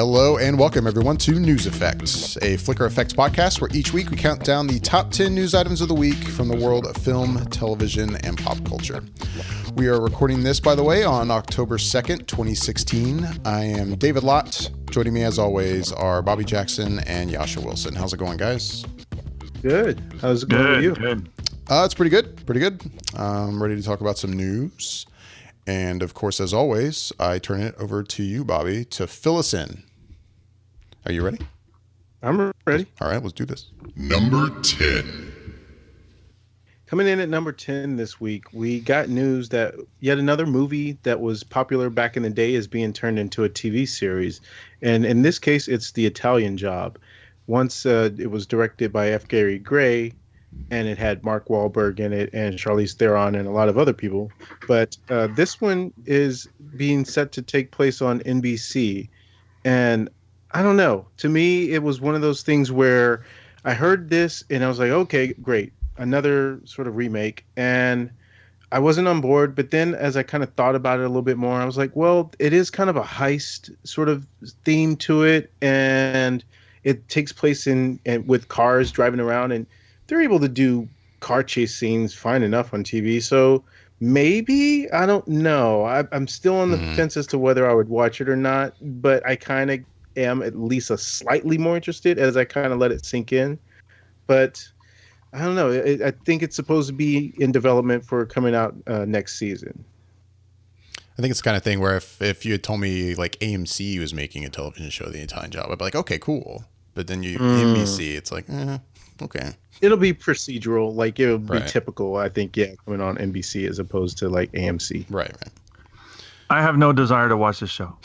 Hello and welcome everyone to News Effects, a Flickr Effects podcast where each week we count down the top 10 news items of the week from the world of film, television, and pop culture. We are recording this, by the way, on October 2nd, 2016. I am David Lott. Joining me as always are Bobby Jackson and Jascha Wilson. How's it going, guys? Good. How's it going with you? Good. It's pretty good. Pretty good. Ready to talk about some news. And of course, as always, I turn it over to you, Bobby, to fill us in. Are you ready? I'm ready. All right, let's do this. Number 10. Coming in at number 10 this week, we got news that yet another movie that was popular back in the day is being turned into a TV series. And in this case, it's The Italian Job. Once it was directed by F. Gary Gray, and it had Mark Wahlberg in it and Charlize Theron and a lot of other people. But this one is being set to take place on NBC. And I don't know. To me, it was one of those things where I heard this and I was like, okay, great. Another sort of remake. And I wasn't on board. But then as I kind of thought about it a little bit more, I was like, well, it is kind of a heist sort of theme to it. And it takes place in with cars driving around, and they're able to do car chase scenes fine enough on TV. So maybe, I don't know. I'm still on the fence as to whether I would watch it or not, but I kind of am at least a slightly more interested as I kind of let it sink in. But I don't know. I think it's supposed to be in development for coming out next season. I think it's the kind of thing where if you had told me like AMC was making a television show, The Italian Job, I'd be like, okay, cool. But then NBC, it's like, okay. It'll be procedural, like it'll be typical, I think, coming on NBC as opposed to like AMC. Right. I have no desire to watch this show.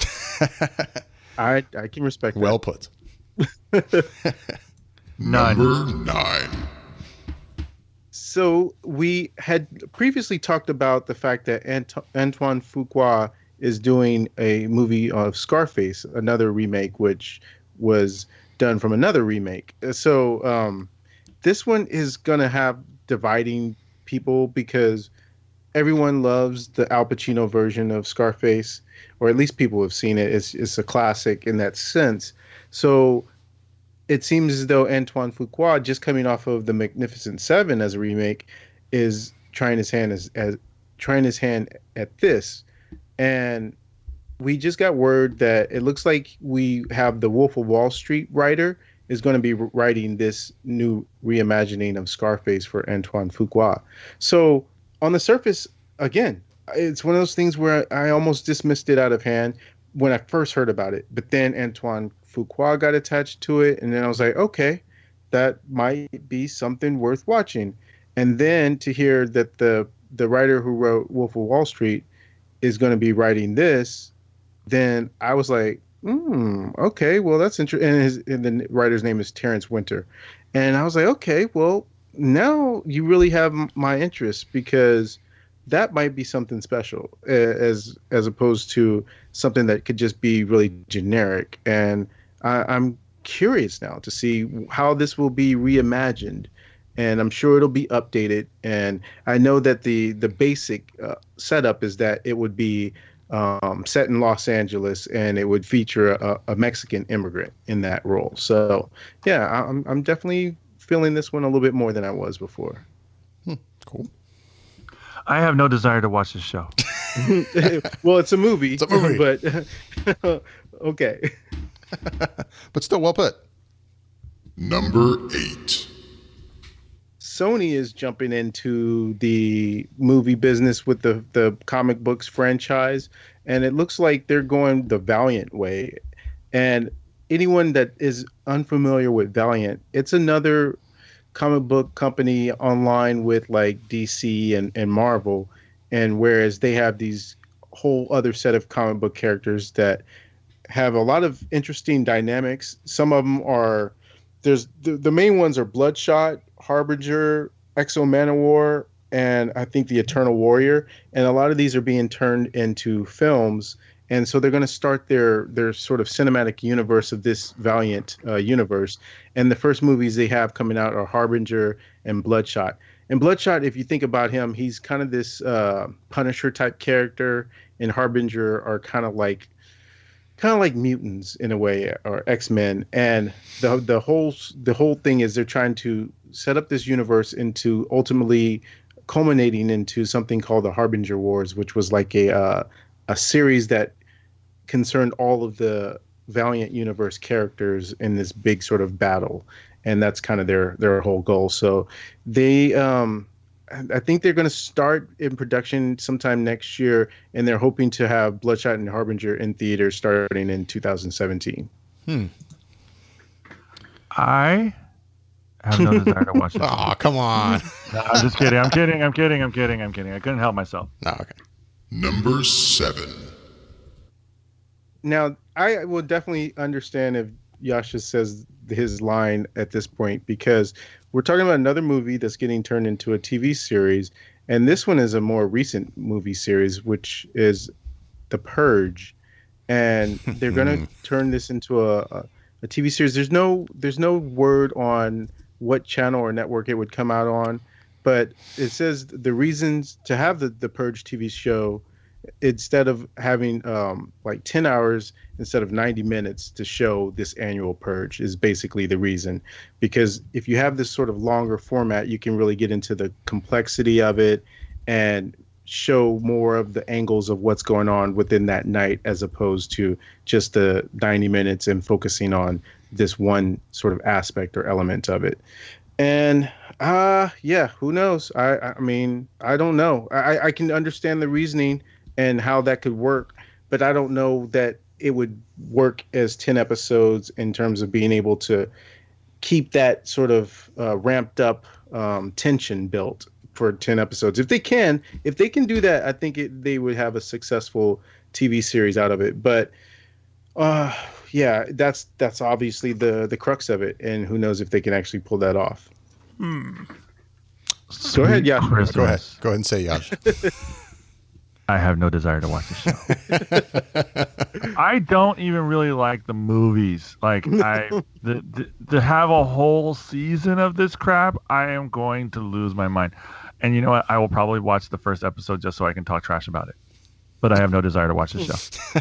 I can respect that. Well put. Number 9. So we had previously talked about the fact that Antoine Fuqua is doing a movie of Scarface, another remake, which was done from another remake. So this one is going to have dividing people because everyone loves the Al Pacino version of Scarface, or at least people have seen it. It's a classic in that sense. So it seems as though Antoine Fuqua, just coming off of The Magnificent Seven as a remake, is trying his hand at this. And we just got word that it looks like we have the Wolf of Wall Street writer is going to be writing this new reimagining of Scarface for Antoine Fuqua. So on the surface, again, it's one of those things where I almost dismissed it out of hand when I first heard about it. But then Antoine Fuqua got attached to it. And then I was like, okay, that might be something worth watching. And then to hear that the writer who wrote Wolf of Wall Street is going to be writing this, then I was like, okay, well, that's interesting. And the writer's name is Terrence Winter. And I was like, okay, well, now you really have my interest, because that might be something special as opposed to something that could just be really generic. And I'm curious now to see how this will be reimagined. And I'm sure it'll be updated. And I know that the basic setup is that it would be set in Los Angeles, and it would feature a Mexican immigrant in that role. So, yeah, I'm definitely feeling this one a little bit more than I was before. Cool. I have no desire to watch this show. Well, it's a movie. It's a movie. But okay. But still well put. Number 8. Sony is jumping into the movie business with the comic books franchise, and it looks like they're going the Valiant way. And anyone that is unfamiliar with Valiant, it's another comic book company online with like DC and Marvel, and whereas they have these whole other set of comic book characters that have a lot of interesting dynamics. Some of them are the main ones are Bloodshot, Harbinger, Exo Manowar, and I think the Eternal Warrior. And a lot of these are being turned into films. And so they're going to start their sort of cinematic universe of this Valiant universe. And the first movies they have coming out are Harbinger and Bloodshot. And Bloodshot, if you think about him, he's kind of this Punisher type character, and Harbinger are kind of like kind of like mutants in a way, or X-Men. And the whole thing is they're trying to set up this universe into ultimately culminating into something called the Harbinger Wars, which was like a series that concerned all of the Valiant universe characters in this big sort of battle, and that's kind of their whole goal. So they I think they're going to start in production sometime next year, and they're hoping to have Bloodshot and Harbinger in theaters starting in 2017. I have no desire to watch it. Oh, come on. No, I'm just kidding. I'm kidding. I couldn't help myself. No, okay. Number 7. Now, I will definitely understand if Jascha says his line at this point, because we're talking about another movie that's getting turned into a TV series, and this one is a more recent movie series, which is The Purge, and they're going to turn this into a TV series. There's no word on what channel or network it would come out on, but it says the reasons to have the Purge TV show, instead of having like 10 hours instead of 90 minutes to show this annual purge, is basically the reason. Because if you have this sort of longer format, you can really get into the complexity of it and show more of the angles of what's going on within that night, as opposed to just the 90 minutes and focusing on this one sort of aspect or element of it. And yeah, who knows? I mean, I don't know. I can understand the reasoning and how that could work, but I don't know that it would work as 10 episodes in terms of being able to keep that sort of ramped up tension built for 10 episodes. If they can do that, I think they would have a successful TV series out of it. But yeah, that's obviously the crux of it, and who knows if they can actually pull that off. Go ahead, Yash. Go ahead and say Yash. I have no desire to watch the show. I don't even really like the movies. Like to have a whole season of this crap, I am going to lose my mind. And you know what? I will probably watch the first episode just so I can talk trash about it. But I have no desire to watch the show.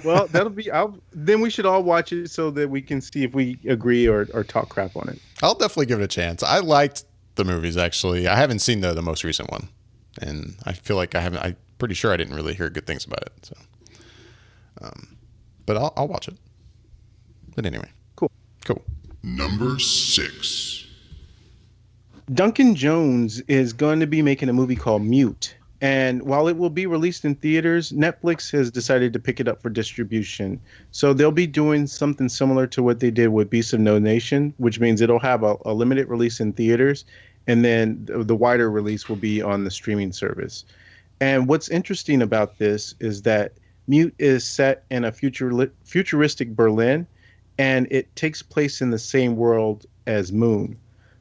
Well, that'll be. Then we should all watch it so that we can see if we agree or talk crap on it. I'll definitely give it a chance. I liked the movies, actually. I haven't seen the most recent one, and I feel like I haven't. I'm pretty sure I didn't really hear good things about it. So, but I'll watch it. But anyway, cool. Number 6. Duncan Jones is going to be making a movie called Mute. And while it will be released in theaters, Netflix has decided to pick it up for distribution. So they'll be doing something similar to what they did with Beasts of No Nation, which means it'll have a limited release in theaters, and then the wider release will be on the streaming service. And what's interesting about this is that Mute is set in a futuristic Berlin, and it takes place in the same world as Moon.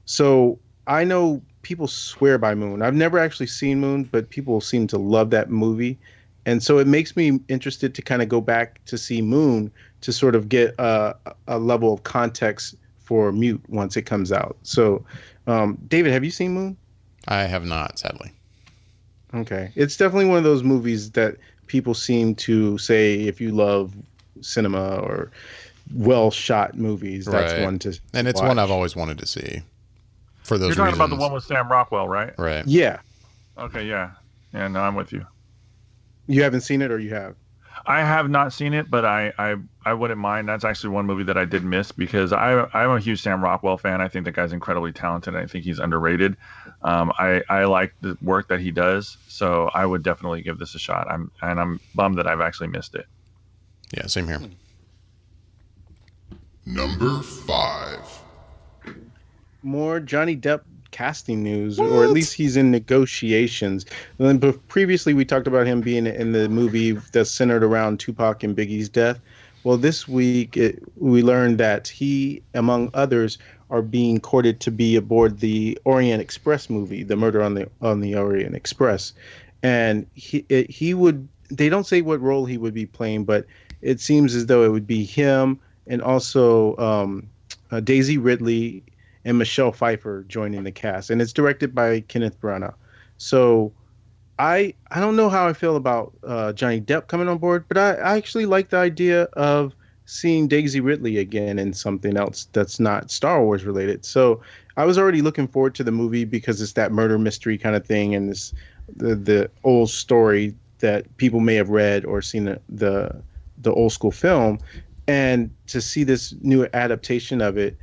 So I know people swear by Moon. I've never actually seen Moon, but people seem to love that movie. And so it makes me interested to kind of go back to see Moon to sort of get a level of context for Mute once it comes out. So, David, have you seen Moon? I have not, sadly. Okay. It's definitely one of those movies that people seem to say, if you love cinema or well-shot movies, that's Right. one to And it's watch. one I've always wanted to see. For those You're talking about the reasons. one with Sam Rockwell, right? Right. Yeah. Okay, yeah. Yeah, no, I'm with you. You haven't seen it, or you have? I have not seen it, but I wouldn't mind. That's actually one movie that I did miss because I'm a huge Sam Rockwell fan. I think the guy's incredibly talented. I think he's underrated. I like the work that he does, so I would definitely give this a shot. I'm bummed that I've actually missed it. Yeah, same here. Number 5. More Johnny Depp casting news, or at least he's in negotiations. And then previously we talked about him being in the movie that's centered around Tupac and Biggie's death. Well, this week we learned that he, among others, are being courted to be aboard the Orient Express movie, The Murder on the Orient Express. And he would, they don't say what role he would be playing, but it seems as though it would be him and also Daisy Ridley and Michelle Pfeiffer joining the cast. And it's directed by Kenneth Branagh. So I don't know how I feel about Johnny Depp coming on board, but I actually like the idea of seeing Daisy Ridley again in something else that's not Star Wars related. So I was already looking forward to the movie because it's that murder mystery kind of thing, and this the old story that people may have read or seen the old school film, and to see this new adaptation of it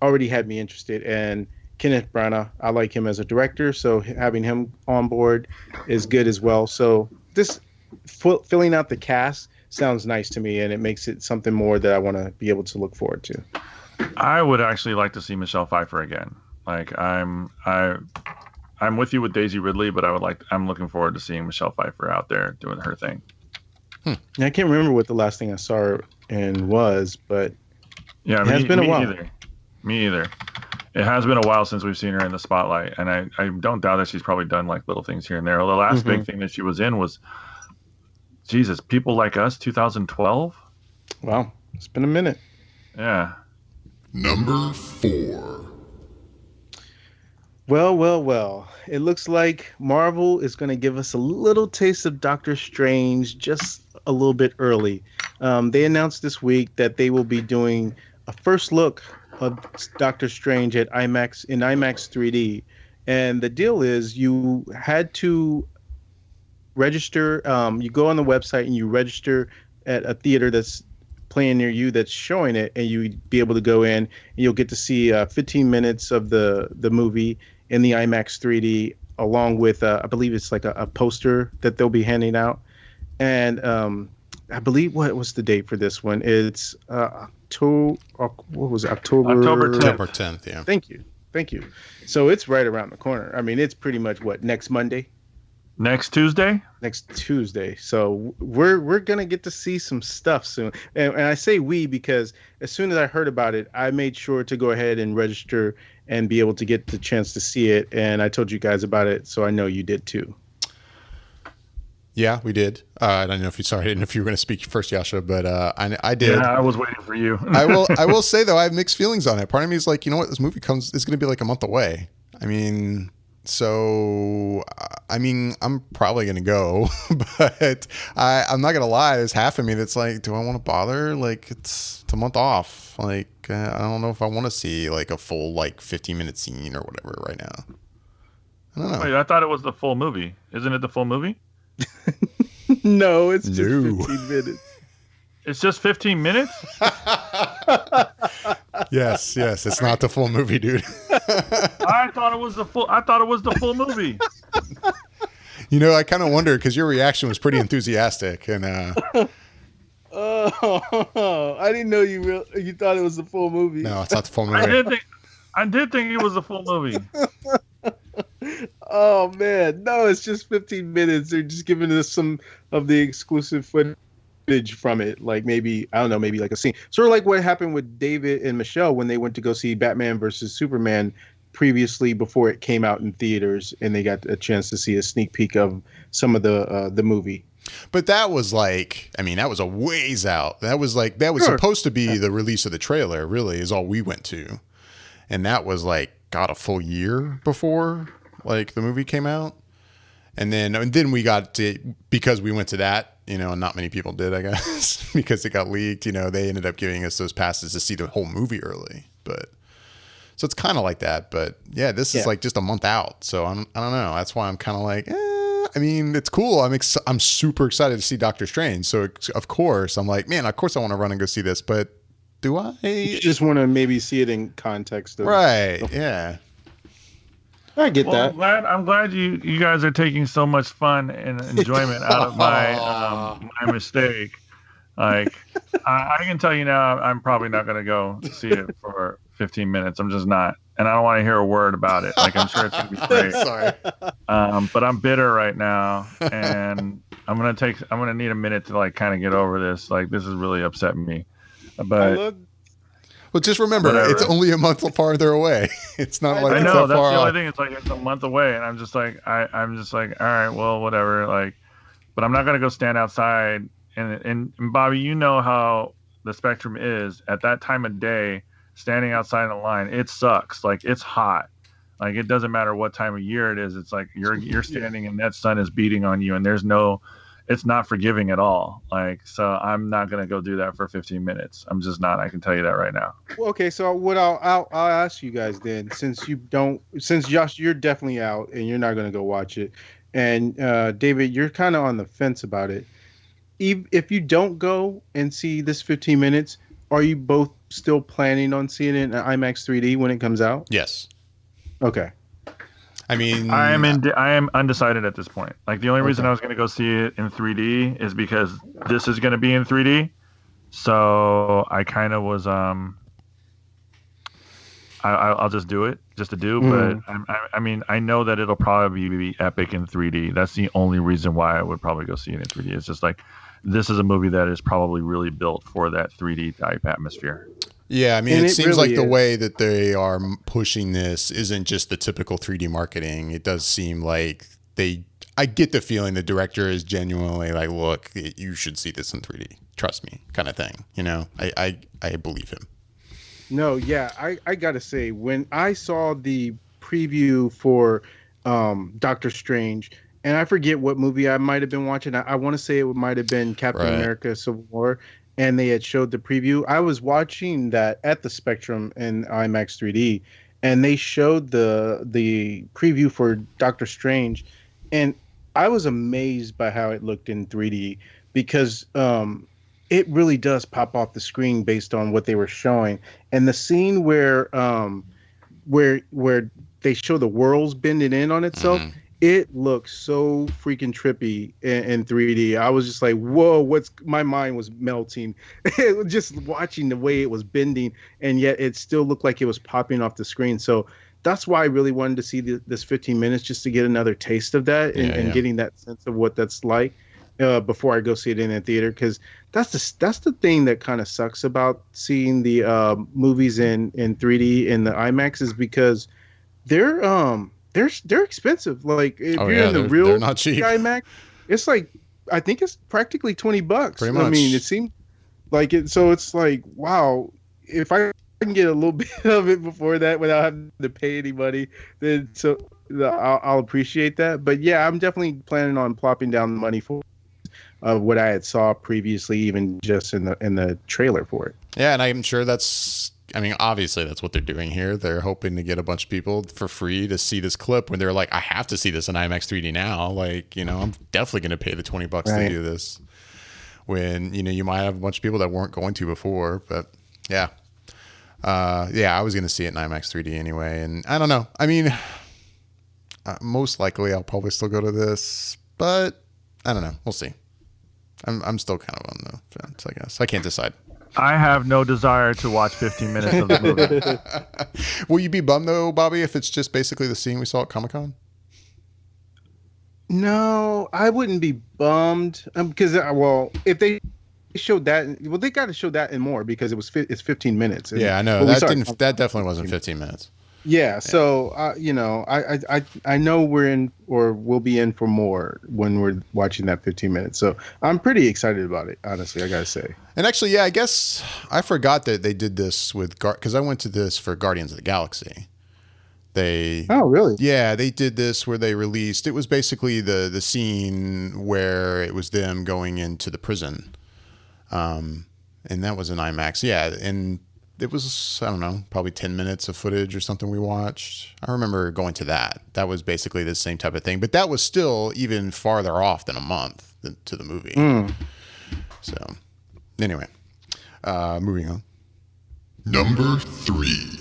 already had me interested. And Kenneth Branagh, I like him as a director, so having him on board is good as well. So this filling out the cast sounds nice to me, and it makes it something more that I want to be able to look forward to. I would actually like to see Michelle Pfeiffer again. Like I'm with you with Daisy Ridley, but I'm looking forward to seeing Michelle Pfeiffer out there doing her thing. I can't remember what the last thing I saw her in was, but yeah, it has been a while. Me either. It has been a while since we've seen her in the spotlight, and I don't doubt that she's probably done like little things here and there. The last big thing that she was in was, Jesus, People Like Us, 2012. Wow, it's been a minute. Yeah. Number 4. Well. It looks like Marvel is going to give us a little taste of Doctor Strange just a little bit early. They announced this week that they will be doing a first look of Doctor Strange in IMAX 3D. And the deal is you had to register. You go on the website and you register at a theater that's playing near you that's showing it, and you'd be able to go in and you'll get to see 15 minutes of the movie in the IMAX 3D, along with I believe it's like a poster that they'll be handing out. And I believe, what was the date for this one? It's October 10th. Yeah. Thank you. So it's right around the corner. I mean, it's pretty much next Monday? Next Tuesday. So we're gonna get to see some stuff soon. And I say we because as soon as I heard about it, I made sure to go ahead and register and be able to get the chance to see it. And I told you guys about it, so I know you did too. Yeah, we did. I don't know if I didn't know if you were going to speak first, Jascha, but I did. Yeah, I was waiting for you. I will say though, I have mixed feelings on it. Part of me is like, you know what, this movie is going to be like a month away. I mean, I'm probably going to go, but I'm not going to lie. There's half of me that's like, do I want to bother? Like it's a month off. Like, I don't know if I want to see like a full, like 15-minute scene or whatever right now. I don't know. Wait, I thought it was the full movie. Isn't it the full movie? No, it's just 15 minutes. It's just 15 minutes? Yes, it's not the full movie, dude. I thought it was the full movie. You know, I kind of wonder because your reaction was pretty enthusiastic, and I didn't know you thought it was the full movie. No, it's not the full movie. I did think it was the full movie. Oh man, no, it's just 15 minutes. They're just giving us some of the exclusive footage from it, like maybe like a scene, sort of like what happened with David and Michelle when they went to go see Batman versus Superman previously before it came out in theaters, and they got a chance to see a sneak peek of some of the movie. But that was like, I mean, that was a ways out. That was supposed to be the release of the trailer. Really, is all we went to, and that was like a full year before like the movie came out. And then we got to, because we went to that, you know, and not many people did, I guess, because it got leaked, you know, they ended up giving us those passes to see the whole movie early. But so it's kind of like that. But yeah, this is like just a month out. So I don't know. That's why I'm kind of like, I mean, it's cool. I'm super excited to see Doctor Strange. So of course I'm like, man, of course I want to run and go see this. But do I? You just want to maybe see it in context. Right. Yeah. I get that. I'm glad you guys are taking so much fun and enjoyment out of my mistake. Like, I can tell you now, I'm probably not going to go see it for 15 minutes. I'm just not, and I don't want to hear a word about it. Like, I'm sure it's going to be great. Sorry. But I'm bitter right now, and I'm gonna need a minute to like kind of get over this. Like, this is really upsetting me. But well, just remember, it's only a month farther away. It's not like I it's know that that's far the only off. thing. It's like it's a month away, and I'm just like, all right, well, whatever. Like, but I'm not gonna go stand outside. And Bobby, you know how the spectrum is at that time of day. Standing outside in a line, it sucks. Like, it's hot. Like, it doesn't matter what time of year it is. It's like you're standing and that sun is beating on you, and there's no it's not forgiving at all. Like, so I'm not gonna go do that for 15 minutes. I'm just not. I can tell you that right now. Well, okay, so what I'll ask you guys then, since Josh, you're definitely out and you're not gonna go watch it, and David, you're kind of on the fence about it. If you don't go and see this 15 minutes, are you both still planning on seeing it in IMAX 3D when it comes out? Yes. Okay. I mean, I am undecided at this point. Like, the only reason I was going to go see it in 3D is because this is going to be in 3D. So I kind of was I'll just do it just to do. But I mean, I know that it'll probably be epic in 3D. That's the only reason why I would probably go see it in 3D. It's just like, this is a movie that is probably really built for that 3D type atmosphere. Yeah, I mean, And it it seems really like the is. way that they are pushing this isn't just the typical 3D marketing. It does seem like I get the feeling the director is genuinely like, look, you should see this in 3D. Trust me, kind of thing. You know, I believe him. No, yeah, I gotta say, when I saw the preview for Doctor Strange, and I forget what movie I might have been watching. I want to say it might have been Captain Right. America: Civil War, and they had showed the preview. I was watching that at the Spectrum in IMAX 3D, and they showed the preview for Doctor Strange, and I was amazed by how it looked in 3D because it really does pop off the screen based on what they were showing. And the scene where they show the world's bending in on itself, it looks so freaking trippy in 3D. I was just like, whoa, my mind was melting just watching the way it was bending, and yet it still looked like it was popping off the screen. So that's why I really wanted to see this 15 minutes, just to get another taste of that and getting that sense of what that's like before I go see it in a theater. Because that's the thing that kind of sucks about seeing the movies in 3D in the IMAX, is because they're expensive. Like, if you're in the real they're not cheap. IMAX, it's like, I think it's practically $20. Pretty much. I mean, it seemed like it. So it's like, wow, if I can get a little bit of it before that without having to pay anybody, then I'll appreciate that. But yeah, I'm definitely planning on plopping down the money for what I had saw previously, even just in the trailer for it. Yeah, and I'm sure obviously that's what they're doing here. They're hoping to get a bunch of people for free to see this clip when they're like, I have to see this in IMAX 3D now. Like, you know, I'm definitely going to pay the $20 to do this. When, you know, you might have a bunch of people that weren't going to before, but yeah. I was going to see it in IMAX 3D anyway. And I don't know. I mean, most likely I'll probably still go to this, but I don't know. We'll see. I'm still kind of on the fence, I guess. I can't decide. I have no desire to watch 15 minutes of the movie. Will you be bummed though, Bobby, if it's just basically the scene we saw at Comic-Con? No, I wouldn't be bummed because if they showed that, they got to show that and more, because it's 15 minutes. And, yeah, I know that definitely wasn't 15 minutes. Yeah, so you know, I know we're in, or we'll be in for more when we're watching that 15 minutes. So I'm pretty excited about it, honestly, I gotta say. And actually, yeah, I guess I forgot that they did this with because I went to this for Guardians of the Galaxy. Oh, really? Yeah, they did this where they released. It was basically the scene where it was them going into the prison, and that was in IMAX. Yeah, and it was, I don't know, probably 10 minutes of footage or something we watched. I remember going to that. That was basically the same type of thing, but that was still even farther off than a month to the movie. So, anyway, moving on. Number 3.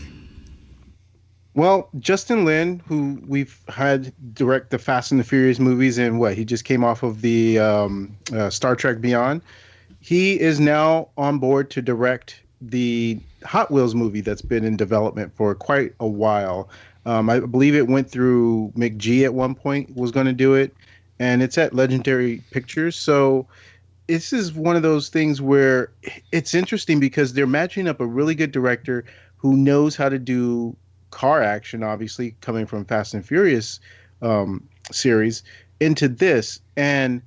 Well, Justin Lin, who we've had direct the Fast and the Furious movies, and he just came off of the Star Trek Beyond. He is now on board to direct the Hot Wheels movie that's been in development for quite a while. I believe it went through McG at one point, was going to do it, and it's at Legendary Pictures. So this is one of those things where it's interesting because they're matching up a really good director who knows how to do car action, obviously coming from Fast and Furious series, into this. And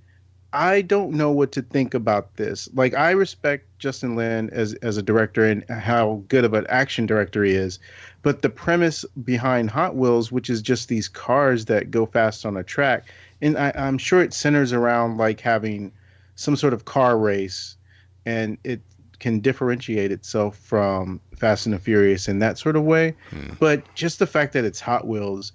I don't know what to think about this. Like, I respect Justin Lin as a director and how good of an action director he is, but the premise behind Hot Wheels, which is just these cars that go fast on a track, and I'm sure it centers around like having some sort of car race, and it can differentiate itself from Fast and the Furious in that sort of way. But just the fact that it's Hot Wheels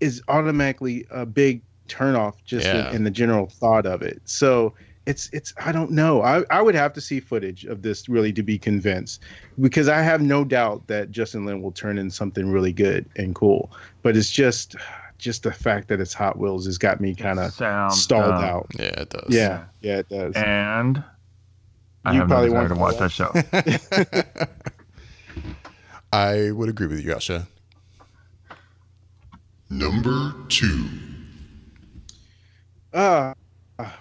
is automatically a big turnoff just in the general thought of it. So it's I don't know. I would have to see footage of this really to be convinced, because I have no doubt that Justin Lin will turn in something really good and cool. But it's just the fact that it's Hot Wheels has got me kind of stalled out. Yeah, it does. Yeah, it does. And I You have no probably desire want to watch that show. I would agree with you, Jascha. Number 2.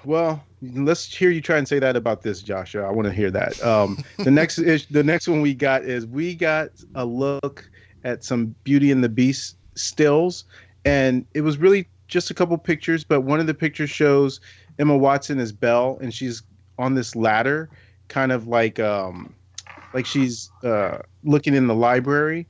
Well, let's hear you try and say that about this, Joshua. I want to hear that. The next one we got a look at some Beauty and the Beast stills, and it was really just a couple pictures, but one of the pictures shows Emma Watson as Belle, and she's on this ladder, kind of like she's looking in the library.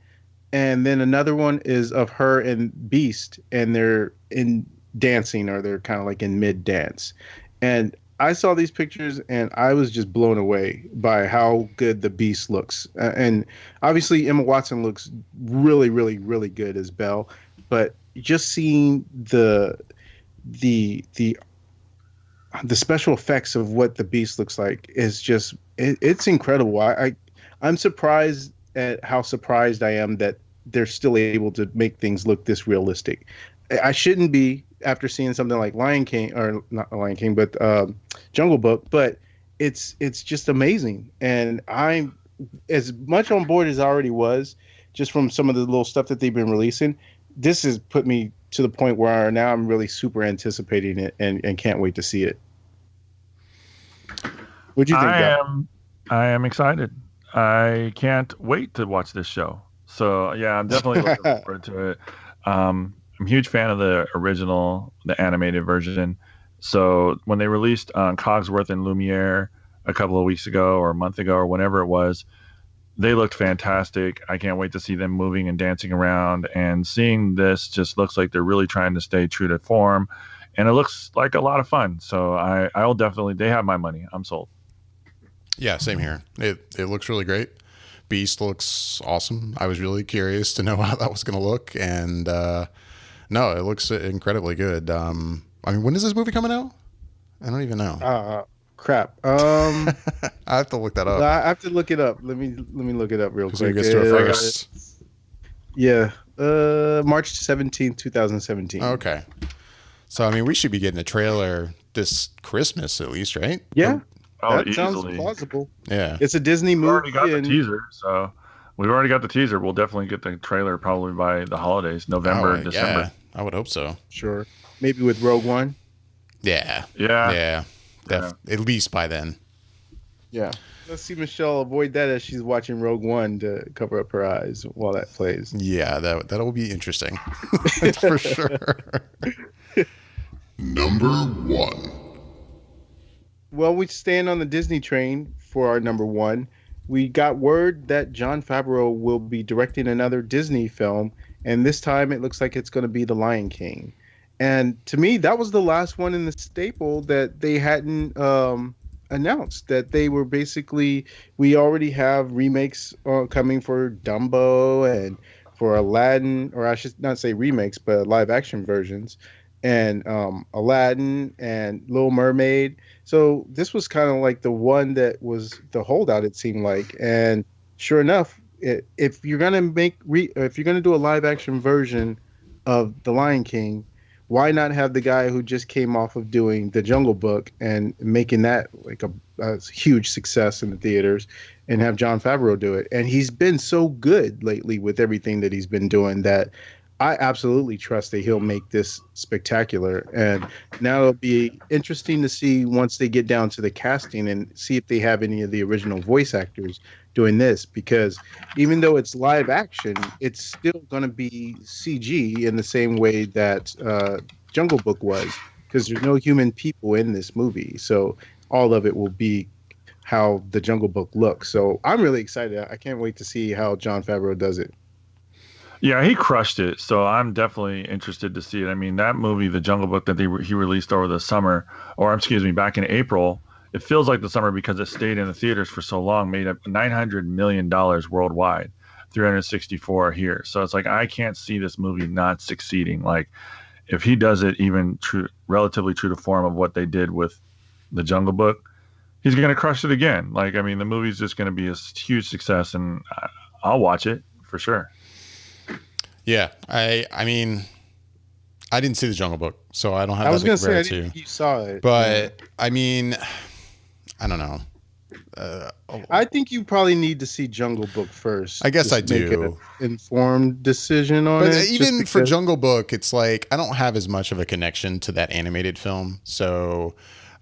And then another one is of her and Beast, and they're in dancing, or they're kind of like in mid dance. And I saw these pictures and I was just blown away by how good the Beast looks. And obviously Emma Watson looks really, really, really good as Belle, but just seeing the special effects of what the Beast looks like is just it's incredible. I'm surprised at how surprised I am that they're still able to make things look this realistic. I shouldn't be after seeing something like Lion King, or not Lion King, but Jungle Book, but it's just amazing. And I'm as much on board as I already was just from some of the little stuff that they've been releasing. This has put me to the point where now I'm really super anticipating it and can't wait to see it. What'd you think? I am excited. I can't wait to watch this show. So yeah, I'm definitely looking forward to it. I'm a huge fan of the original, the animated version. So when they released Cogsworth and Lumiere a couple of weeks ago or a month ago or whenever it was, they looked fantastic. I can't wait to see them moving and dancing around, and seeing this just looks like they're really trying to stay true to form, and it looks like a lot of fun. So I'll definitely, they have my money. I'm sold. Yeah, same here. It looks really great. Beast looks awesome. I was really curious to know how that was going to look, and no, it looks incredibly good. I mean, when is this movie coming out? I don't even know. Crap. I have to look that up. I have to look it up. Let me look it up real quick. You get to it first. Yeah. March 17th, 2017. Okay. So I mean, we should be getting a trailer this Christmas at least, right? Yeah. Oh, that easily. sounds plausible. Yeah. It's a Disney movie. We've already got the teaser, so we've already got the teaser. We'll definitely get the trailer probably by the holidays, November, December. Yeah, I would hope so. Sure. Maybe with Rogue One. Yeah. Yeah. At least by then. Yeah. Let's see Michelle avoid that as she's watching Rogue One to cover up her eyes while that plays. Yeah, that'll be interesting. For sure. Number 1. Well, we stand on the Disney train for our number 1. We got word that Jon Favreau will be directing another Disney film, and this time it looks like it's going to be The Lion King. And to me, that was the last one in the staple that they hadn't announced. That they were basically, we already have remakes coming for Dumbo and for Aladdin, or I should not say remakes, but live action versions, and Aladdin and Little Mermaid. So this was kind of like the one that was the holdout, it seemed like. And sure enough, if you're gonna if you're gonna do a live action version of The Lion King, why not have the guy who just came off of doing The Jungle Book and making that like a huge success in the theaters, and have Jon Favreau do it? And he's been so good lately with everything that he's been doing that I absolutely trust that he'll make this spectacular. And now it'll be interesting to see once they get down to the casting and see if they have any of the original voice actors doing this, because even though it's live action, it's still going to be CG in the same way that Jungle Book was. because there's no human people in this movie. So all of it will be how the Jungle Book looks. So I'm really excited. I can't wait to see how Jon Favreau does it. Yeah, he crushed it. So I'm definitely interested to see it. I mean, that movie, The Jungle Book, that he released over the summer, or excuse me, back in April, it feels like the summer because it stayed in the theaters for so long, made up $900 million worldwide, 364 here. So it's like, I can't see this movie not succeeding. Like, if he does it even relatively true to form of what they did with The Jungle Book, he's going to crush it again. Like, I mean, the movie's just going to be a huge success, and I'll watch it for sure. Yeah, I mean, I didn't see The Jungle Book, so I don't have. I was going to say I didn't think you saw it, but I mean, I don't know. I think you probably need to see Jungle Book first. I guess I make do. an informed decision on But it. even for Jungle Book, it's like I don't have as much of a connection to that animated film, so.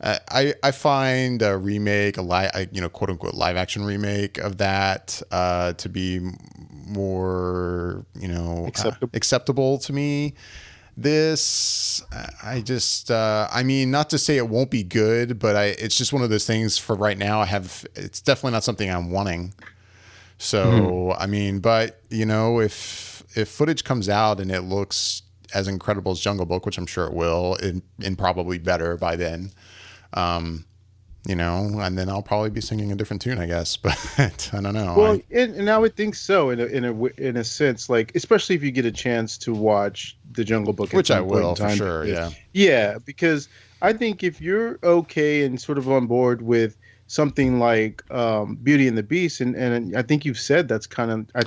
I find a remake, quote unquote live action remake of that to be more, acceptable to me. This, I mean, not to say it won't be good, but it's just one of those things for right now. It's definitely not something I'm wanting. So, I mean, but if footage comes out and it looks as incredible as Jungle Book, which I'm sure it will, and probably better by then, and then I'll probably be singing a different tune, I guess. But I don't know. Well, and I would think so in a sense, like especially if you get a chance to watch The Jungle Book, which I will for sure. Yeah, because I think if you're okay and sort of on board with something like Beauty and the Beast, and I think you've said I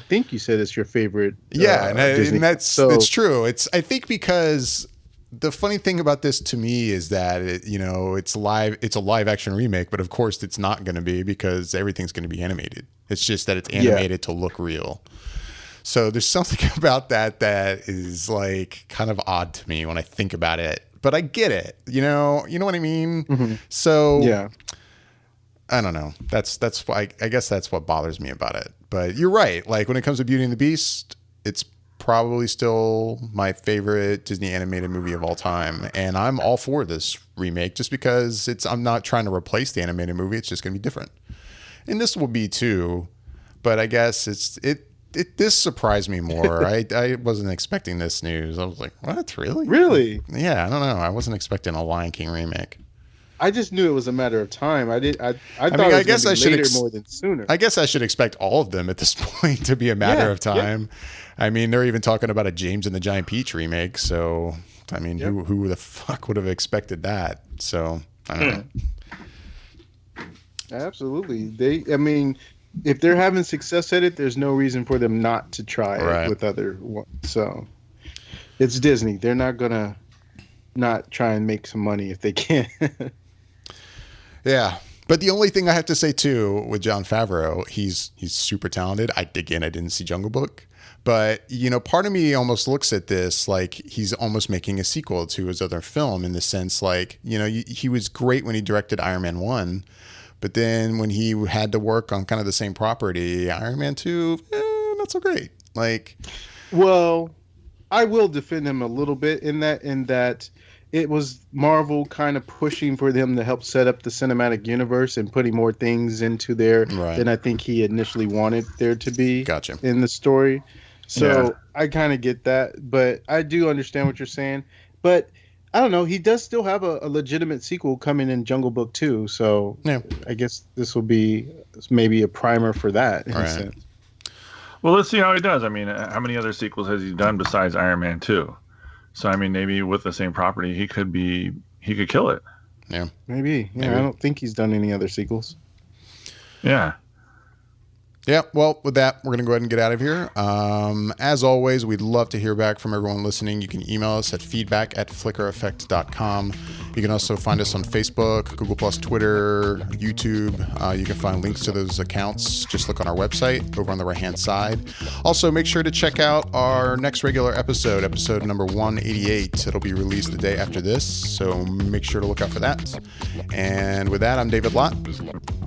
think you said it's your favorite. Yeah, Disney. And that's true. I think because. The funny thing about this to me is that it's a live action remake, but of course it's not going to be because everything's going to be animated. It's just that it's animated to look real. So there's something about that is like kind of odd to me when I think about it, but I get it. You know what I mean? Mm-hmm. So yeah, I don't know. That's why I guess that's what bothers me about it. But you're right. Like when it comes to Beauty and the Beast, it's probably still my favorite Disney animated movie of all time, and I'm all for this remake just because I'm not trying to replace the animated movie. It's just going to be different, and this will be too. But I guess this surprised me more. I wasn't expecting this news. I was like, what, really? Yeah, I don't know. I wasn't expecting a Lion King remake. I just knew it was a matter of time. I thought I guess I should later more than sooner. I guess I should expect all of them at this point to be a matter of time. Yeah. I mean, they're even talking about a James and the Giant Peach remake. So, I mean, who the fuck would have expected that? So, I don't know. Absolutely. If they're having success at it, there's no reason for them not to try it with other ones. So, it's Disney. They're not going to not try and make some money if they can. Yeah. But the only thing I have to say too with Jon Favreau, he's super talented. I didn't see Jungle Book, but part of me almost looks at this like he's almost making a sequel to his other film in the sense like, he was great when he directed Iron Man 1, but then when he had to work on kind of the same property, Iron Man 2, not so great. Like, well, I will defend him a little bit in that it was Marvel kind of pushing for them to help set up the cinematic universe and putting more things into there than I think he initially wanted there to be in the story. So I kind of get that, but I do understand what you're saying. But I don't know. He does still have a legitimate sequel coming in Jungle Book 2. So I guess this will be maybe a primer for that in a sense. Well, let's see how he does. I mean, how many other sequels has he done besides Iron Man 2? So, I mean, maybe with the same property, he could kill it. Yeah. Maybe. Yeah, maybe. I don't think he's done any other sequels. Yeah. Yeah, well, with that, we're going to go ahead and get out of here. As always, we'd love to hear back from everyone listening. You can email us at feedback@flickereffect.com. You can also find us on Facebook, Google+, Twitter, YouTube. You can find links to those accounts. Just look on our website over on the right-hand side. Also, make sure to check out our next regular episode number 188. It'll be released the day after this, so make sure to look out for that. And with that, I'm David Lott.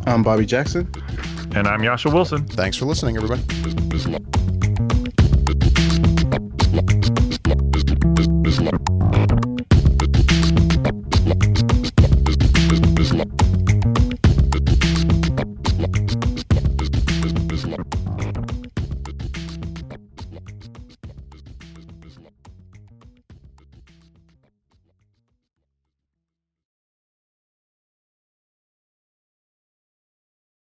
I'm Bobby Jackson. And I'm Jascha Wilson. Thanks for listening, everybody.